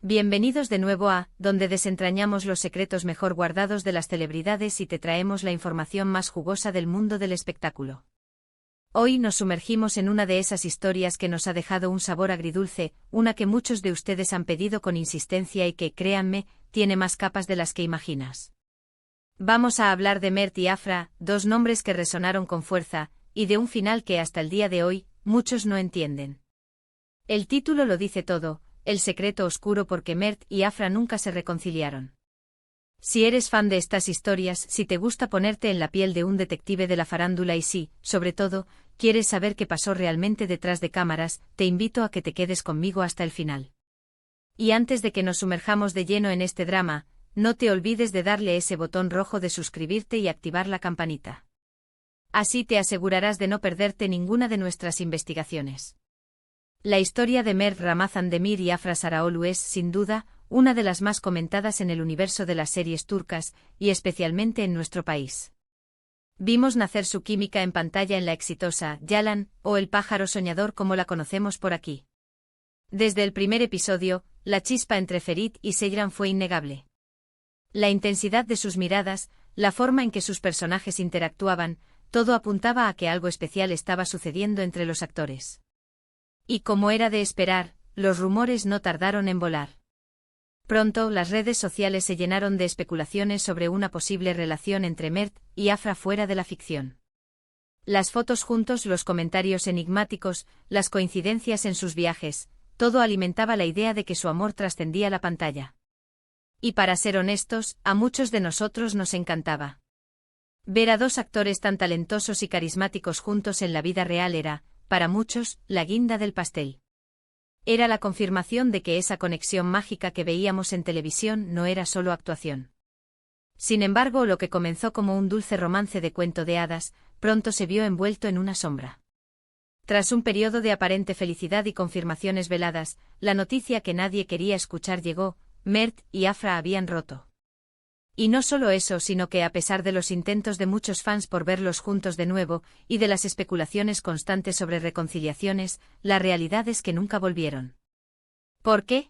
Bienvenidos de nuevo a, donde desentrañamos los secretos mejor guardados de las celebridades y te traemos la información más jugosa del mundo del espectáculo. Hoy nos sumergimos en una de esas historias que nos ha dejado un sabor agridulce, una que muchos de ustedes han pedido con insistencia y que, créanme, tiene más capas de las que imaginas. Vamos a hablar de Mert y Afra, dos nombres que resonaron con fuerza, y de un final que hasta el día de hoy, muchos no entienden. El título lo dice todo. El secreto oscuro porque Mert y Afra nunca se reconciliaron. Si eres fan de estas historias, si te gusta ponerte en la piel de un detective de la farándula y si, sobre todo, quieres saber qué pasó realmente detrás de cámaras, te invito a que te quedes conmigo hasta el final. Y antes de que nos sumerjamos de lleno en este drama, no te olvides de darle ese botón rojo de suscribirte y activar la campanita. Así te asegurarás de no perderte ninguna de nuestras investigaciones. La historia de Mert Ramazan Demir y Afra Sarıoğlu es, sin duda, una de las más comentadas en el universo de las series turcas, y especialmente en nuestro país. Vimos nacer su química en pantalla en la exitosa Yalan, o El pájaro soñador como la conocemos por aquí. Desde el primer episodio, la chispa entre Ferit y Seyran fue innegable. La intensidad de sus miradas, la forma en que sus personajes interactuaban, todo apuntaba a que algo especial estaba sucediendo entre los actores. Y como era de esperar, los rumores no tardaron en volar. Pronto las redes sociales se llenaron de especulaciones sobre una posible relación entre Mert y Afra fuera de la ficción. Las fotos juntos, los comentarios enigmáticos, las coincidencias en sus viajes, todo alimentaba la idea de que su amor trascendía la pantalla. Y para ser honestos, a muchos de nosotros nos encantaba. Ver a dos actores tan talentosos y carismáticos juntos en la vida real era, para muchos, la guinda del pastel. Era la confirmación de que esa conexión mágica que veíamos en televisión no era solo actuación. Sin embargo, lo que comenzó como un dulce romance de cuento de hadas, pronto se vio envuelto en una sombra. Tras un periodo de aparente felicidad y confirmaciones veladas, la noticia que nadie quería escuchar llegó: Mert y Afra habían roto. Y no solo eso, sino que a pesar de los intentos de muchos fans por verlos juntos de nuevo, y de las especulaciones constantes sobre reconciliaciones, la realidad es que nunca volvieron. ¿Por qué?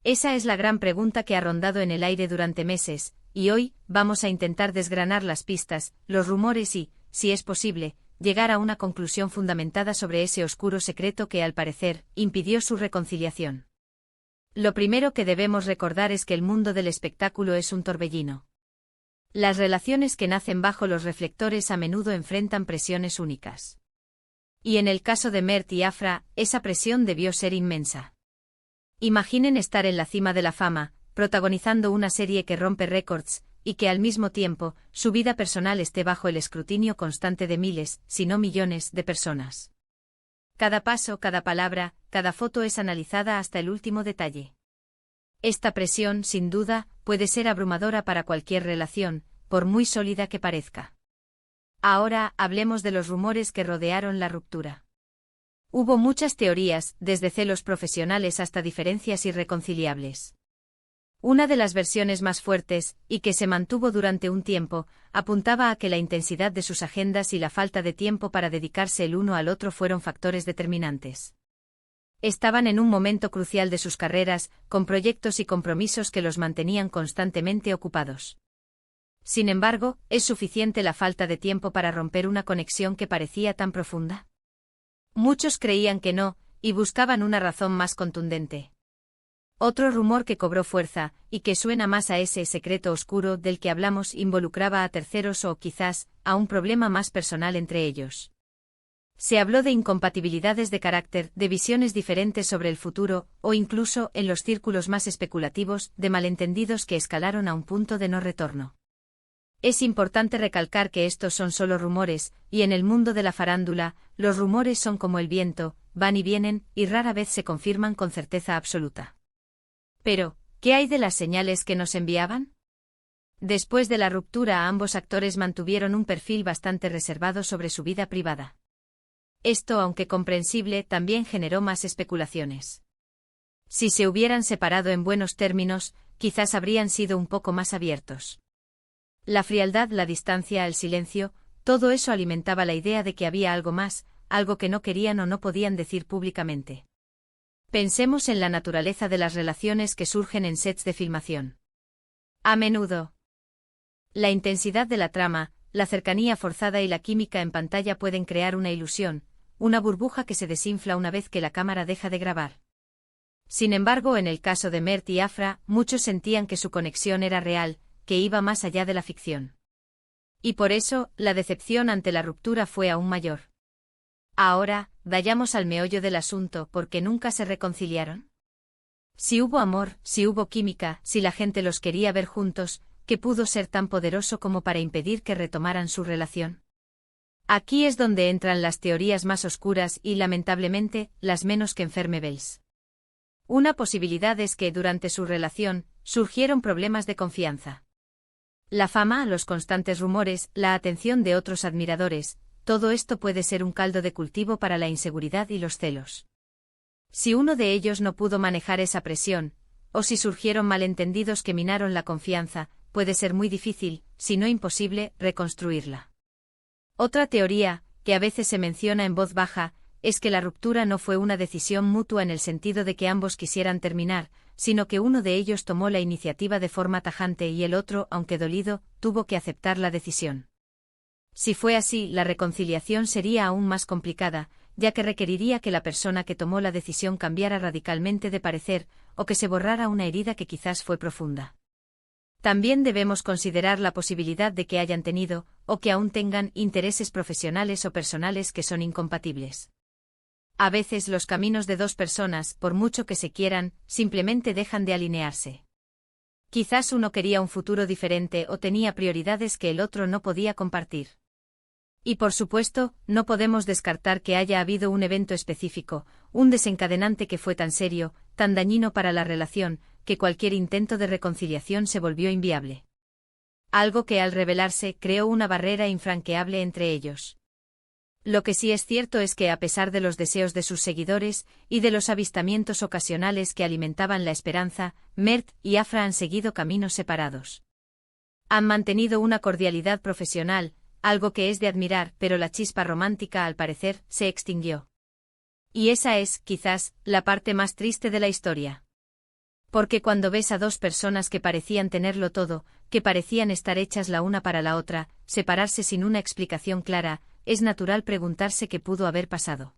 Esa es la gran pregunta que ha rondado en el aire durante meses, y hoy, vamos a intentar desgranar las pistas, los rumores y, si es posible, llegar a una conclusión fundamentada sobre ese oscuro secreto que al parecer, impidió su reconciliación. Lo primero que debemos recordar es que el mundo del espectáculo es un torbellino. Las relaciones que nacen bajo los reflectores a menudo enfrentan presiones únicas. Y en el caso de Mert y Afra, esa presión debió ser inmensa. Imaginen estar en la cima de la fama, protagonizando una serie que rompe récords, y que al mismo tiempo, su vida personal esté bajo el escrutinio constante de miles, si no millones, de personas. Cada paso, cada palabra, cada foto es analizada hasta el último detalle. Esta presión, sin duda, puede ser abrumadora para cualquier relación, por muy sólida que parezca. Ahora, hablemos de los rumores que rodearon la ruptura. Hubo muchas teorías, desde celos profesionales hasta diferencias irreconciliables. Una de las versiones más fuertes, y que se mantuvo durante un tiempo, apuntaba a que la intensidad de sus agendas y la falta de tiempo para dedicarse el uno al otro fueron factores determinantes. Estaban en un momento crucial de sus carreras, con proyectos y compromisos que los mantenían constantemente ocupados. Sin embargo, ¿es suficiente la falta de tiempo para romper una conexión que parecía tan profunda? Muchos creían que no, y buscaban una razón más contundente. Otro rumor que cobró fuerza, y que suena más a ese secreto oscuro del que hablamos, involucraba a terceros o, quizás, a un problema más personal entre ellos. Se habló de incompatibilidades de carácter, de visiones diferentes sobre el futuro, o incluso, en los círculos más especulativos, de malentendidos que escalaron a un punto de no retorno. Es importante recalcar que estos son solo rumores, y en el mundo de la farándula, los rumores son como el viento, van y vienen, y rara vez se confirman con certeza absoluta. Pero, ¿qué hay de las señales que nos enviaban? Después de la ruptura, ambos actores mantuvieron un perfil bastante reservado sobre su vida privada. Esto, aunque comprensible, también generó más especulaciones. Si se hubieran separado en buenos términos, quizás habrían sido un poco más abiertos. La frialdad, la distancia, el silencio, todo eso alimentaba la idea de que había algo más, algo que no querían o no podían decir públicamente. Pensemos en la naturaleza de las relaciones que surgen en sets de filmación. A menudo, la intensidad de la trama, la cercanía forzada y la química en pantalla pueden crear una ilusión, una burbuja que se desinfla una vez que la cámara deja de grabar. Sin embargo, en el caso de Mert y Afra, muchos sentían que su conexión era real, que iba más allá de la ficción. Y por eso, la decepción ante la ruptura fue aún mayor. Ahora, vayamos al meollo del asunto, ¿por qué nunca se reconciliaron? Si hubo amor, si hubo química, si la gente los quería ver juntos, ¿qué pudo ser tan poderoso como para impedir que retomaran su relación? Aquí es donde entran las teorías más oscuras y, lamentablemente, las menos que enfermebles. Una posibilidad es que, durante su relación, surgieron problemas de confianza. La fama, los constantes rumores, la atención de otros admiradores, todo esto puede ser un caldo de cultivo para la inseguridad y los celos. Si uno de ellos no pudo manejar esa presión, o si surgieron malentendidos que minaron la confianza, puede ser muy difícil, si no imposible, reconstruirla. Otra teoría, que a veces se menciona en voz baja, es que la ruptura no fue una decisión mutua en el sentido de que ambos quisieran terminar, sino que uno de ellos tomó la iniciativa de forma tajante y el otro, aunque dolido, tuvo que aceptar la decisión. Si fue así, la reconciliación sería aún más complicada, ya que requeriría que la persona que tomó la decisión cambiara radicalmente de parecer, o que se borrara una herida que quizás fue profunda. También debemos considerar la posibilidad de que hayan tenido, o que aún tengan, intereses profesionales o personales que son incompatibles. A veces los caminos de dos personas, por mucho que se quieran, simplemente dejan de alinearse. Quizás uno quería un futuro diferente o tenía prioridades que el otro no podía compartir. Y por supuesto, no podemos descartar que haya habido un evento específico, un desencadenante que fue tan serio, tan dañino para la relación, que cualquier intento de reconciliación se volvió inviable. Algo que al revelarse creó una barrera infranqueable entre ellos. Lo que sí es cierto es que a pesar de los deseos de sus seguidores, y de los avistamientos ocasionales que alimentaban la esperanza, Mert y Afra han seguido caminos separados. Han mantenido una cordialidad profesional, algo que es de admirar, pero la chispa romántica al parecer se extinguió. Y esa es, quizás, la parte más triste de la historia. Porque cuando ves a dos personas que parecían tenerlo todo, que parecían estar hechas la una para la otra, separarse sin una explicación clara, es natural preguntarse qué pudo haber pasado.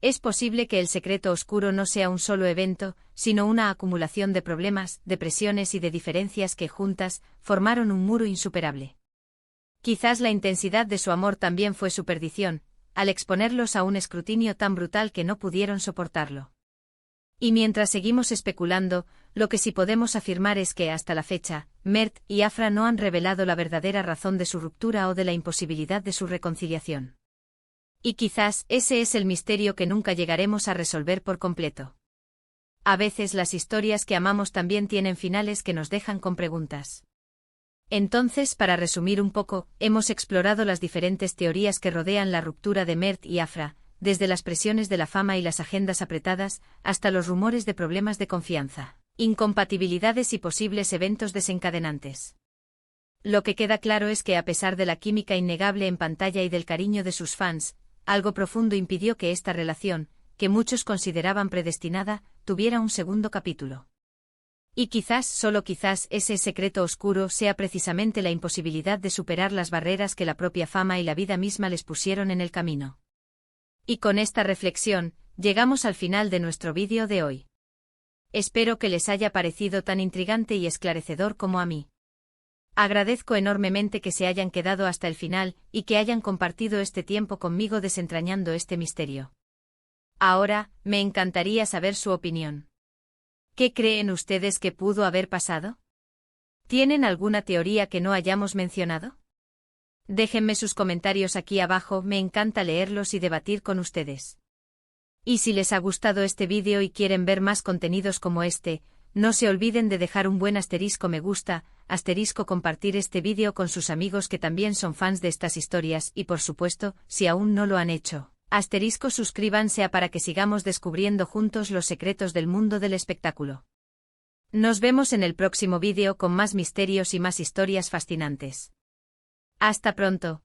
Es posible que el secreto oscuro no sea un solo evento, sino una acumulación de problemas, de presiones y de diferencias que juntas formaron un muro insuperable. Quizás la intensidad de su amor también fue su perdición, al exponerlos a un escrutinio tan brutal que no pudieron soportarlo. Y mientras seguimos especulando, lo que sí podemos afirmar es que hasta la fecha, Mert y Afra no han revelado la verdadera razón de su ruptura o de la imposibilidad de su reconciliación. Y quizás ese es el misterio que nunca llegaremos a resolver por completo. A veces las historias que amamos también tienen finales que nos dejan con preguntas. Entonces, para resumir un poco, hemos explorado las diferentes teorías que rodean la ruptura de Mert y Afra, desde las presiones de la fama y las agendas apretadas, hasta los rumores de problemas de confianza, incompatibilidades y posibles eventos desencadenantes. Lo que queda claro es que a pesar de la química innegable en pantalla y del cariño de sus fans, algo profundo impidió que esta relación, que muchos consideraban predestinada, tuviera un segundo capítulo. Y quizás, solo quizás, ese secreto oscuro sea precisamente la imposibilidad de superar las barreras que la propia fama y la vida misma les pusieron en el camino. Y con esta reflexión, llegamos al final de nuestro vídeo de hoy. Espero que les haya parecido tan intrigante y esclarecedor como a mí. Agradezco enormemente que se hayan quedado hasta el final y que hayan compartido este tiempo conmigo desentrañando este misterio. Ahora, me encantaría saber su opinión. ¿Qué creen ustedes que pudo haber pasado? ¿Tienen alguna teoría que no hayamos mencionado? Déjenme sus comentarios aquí abajo, me encanta leerlos y debatir con ustedes. Y si les ha gustado este vídeo y quieren ver más contenidos como este, no se olviden de dejar un buen asterisco me gusta, asterisco compartir este vídeo con sus amigos que también son fans de estas historias y por supuesto, si aún no lo han hecho, asterisco suscríbanse para que sigamos descubriendo juntos los secretos del mundo del espectáculo. Nos vemos en el próximo vídeo con más misterios y más historias fascinantes. Hasta pronto.